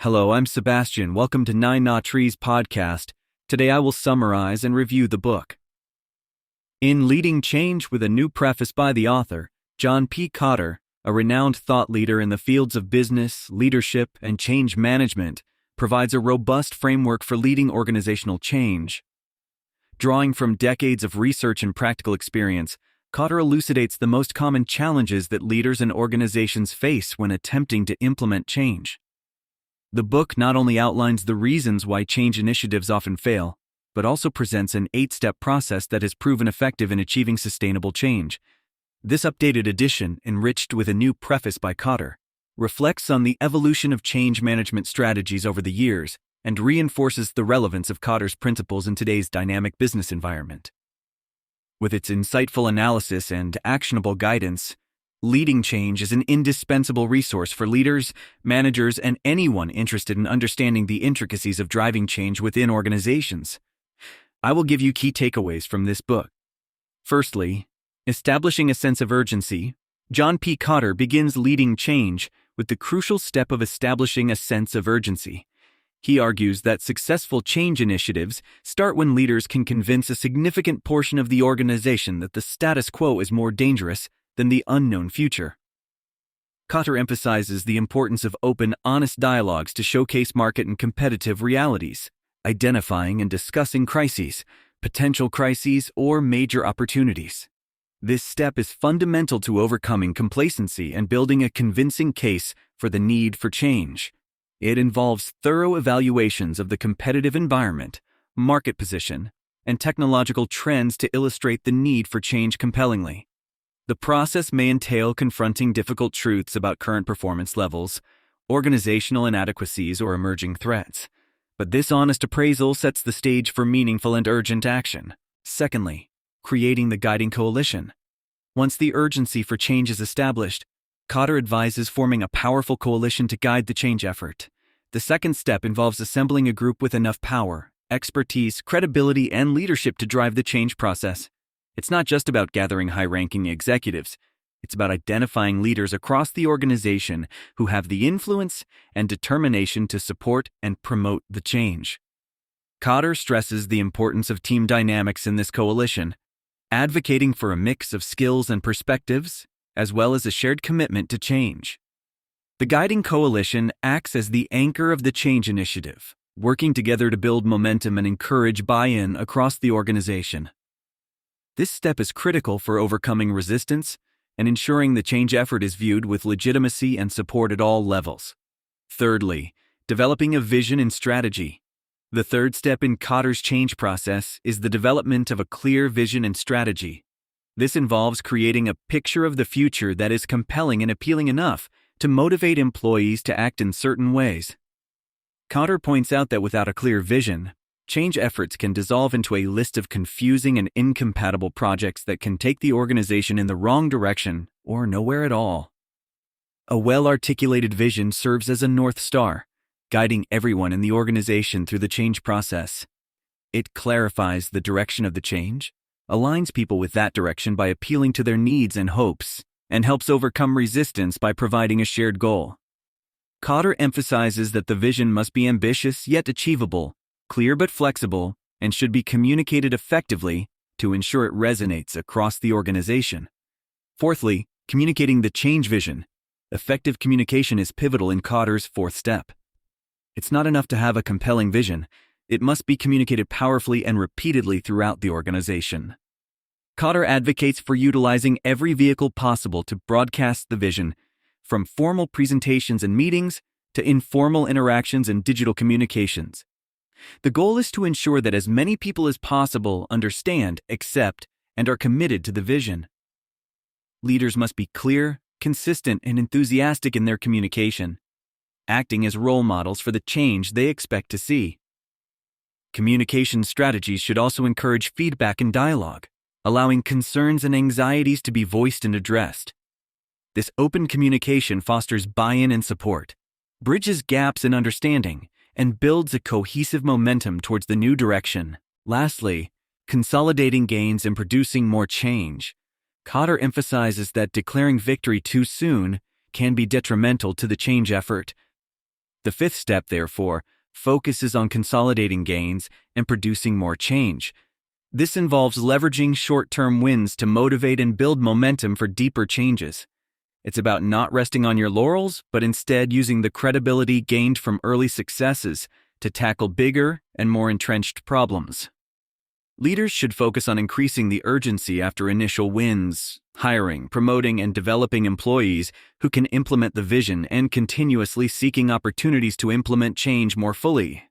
Hello, I'm Sebastian. Welcome to Nine Knot Trees podcast. Today I will summarize and review the book. In Leading Change, with a new preface by the author, John P. Kotter, a renowned thought leader in the fields of business, leadership, and change management, provides a robust framework for leading organizational change. Drawing from decades of research and practical experience, Kotter elucidates the most common challenges that leaders and organizations face when attempting to implement change. The book not only outlines the reasons why change initiatives often fail, but also presents an 8-step process that has proven effective in achieving sustainable change. This updated edition, enriched with a new preface by Kotter, reflects on the evolution of change management strategies over the years and reinforces the relevance of Kotter's principles in today's dynamic business environment. With its insightful analysis and actionable guidance, Leading Change is an indispensable resource for leaders, managers, and anyone interested in understanding the intricacies of driving change within organizations. I will give you key takeaways from this book. Firstly, establishing a sense of urgency. John P. Kotter begins Leading Change with the crucial step of establishing a sense of urgency. He argues that successful change initiatives start when leaders can convince a significant portion of the organization that the status quo is more dangerous than the unknown future. Kotter emphasizes the importance of open, honest dialogues to showcase market and competitive realities, identifying and discussing crises, potential crises, or major opportunities. This step is fundamental to overcoming complacency and building a convincing case for the need for change. It involves thorough evaluations of the competitive environment, market position, and technological trends to illustrate the need for change compellingly. The process may entail confronting difficult truths about current performance levels, organizational inadequacies, or emerging threats. But this honest appraisal sets the stage for meaningful and urgent action. Secondly, creating the guiding coalition. Once the urgency for change is established, Kotter advises forming a powerful coalition to guide the change effort. The second step involves assembling a group with enough power, expertise, credibility, and leadership to drive the change process. It's not just about gathering high-ranking executives. It's about identifying leaders across the organization who have the influence and determination to support and promote the change. Kotter stresses the importance of team dynamics in this coalition, advocating for a mix of skills and perspectives, as well as a shared commitment to change. The guiding coalition acts as the anchor of the change initiative, working together to build momentum and encourage buy-in across the organization. This step is critical for overcoming resistance and ensuring the change effort is viewed with legitimacy and support at all levels. Thirdly, developing a vision and strategy. The third step in Kotter's change process is the development of a clear vision and strategy. This involves creating a picture of the future that is compelling and appealing enough to motivate employees to act in certain ways. Kotter points out that without a clear vision, change efforts can dissolve into a list of confusing and incompatible projects that can take the organization in the wrong direction or nowhere at all. A well-articulated vision serves as a North Star, guiding everyone in the organization through the change process. It clarifies the direction of the change, aligns people with that direction by appealing to their needs and hopes, and helps overcome resistance by providing a shared goal. Kotter emphasizes that the vision must be ambitious yet achievable, clear but flexible, and should be communicated effectively to ensure it resonates across the organization. Fourthly, communicating the change vision. Effective communication is pivotal in Kotter's fourth step. It's not enough to have a compelling vision. It must be communicated powerfully and repeatedly throughout the organization. Kotter advocates for utilizing every vehicle possible to broadcast the vision, from formal presentations and meetings to informal interactions and digital communications. The goal is to ensure that as many people as possible understand, accept, and are committed to the vision. Leaders must be clear, consistent, and enthusiastic in their communication, acting as role models for the change they expect to see. Communication strategies should also encourage feedback and dialogue, allowing concerns and anxieties to be voiced and addressed. This open communication fosters buy-in and support, bridges gaps in understanding, and builds a cohesive momentum towards the new direction. Lastly, consolidating gains and producing more change. Kotter emphasizes that declaring victory too soon can be detrimental to the change effort. The fifth step, therefore, focuses on consolidating gains and producing more change. This involves leveraging short-term wins to motivate and build momentum for deeper changes. It's about not resting on your laurels, but instead using the credibility gained from early successes to tackle bigger and more entrenched problems. Leaders should focus on increasing the urgency after initial wins, hiring, promoting, and developing employees who can implement the vision and continuously seeking opportunities to implement change more fully.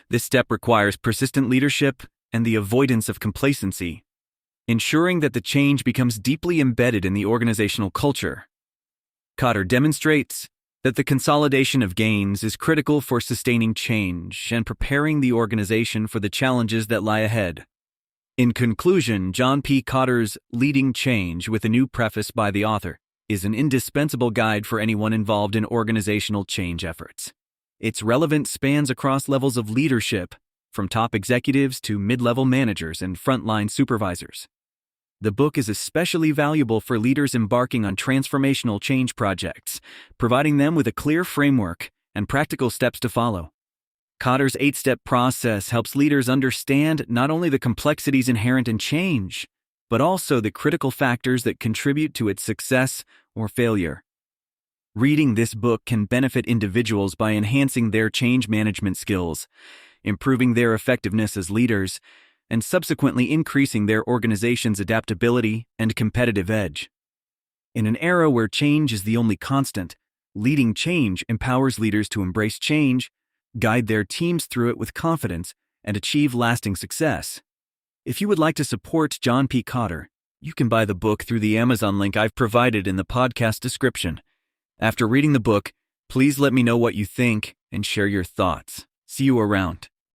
This step requires persistent leadership and the avoidance of complacency, ensuring that the change becomes deeply embedded in the organizational culture. Kotter demonstrates that the consolidation of gains is critical for sustaining change and preparing the organization for the challenges that lie ahead. In conclusion, John P. Kotter's Leading Change with a New Preface by the author is an indispensable guide for anyone involved in organizational change efforts. Its relevance spans across levels of leadership, from top executives to mid-level managers and frontline supervisors. The book is especially valuable for leaders embarking on transformational change projects, providing them with a clear framework and practical steps to follow. Kotter's 8-step process helps leaders understand not only the complexities inherent in change, but also the critical factors that contribute to its success or failure. Reading this book can benefit individuals by enhancing their change management skills, improving their effectiveness as leaders, and subsequently increasing their organization's adaptability and competitive edge. In an era where change is the only constant, Leading Change empowers leaders to embrace change, guide their teams through it with confidence, and achieve lasting success. If you would like to support John P. Kotter, you can buy the book through the Amazon link I've provided in the podcast description. After reading the book, please let me know what you think and share your thoughts. See you around.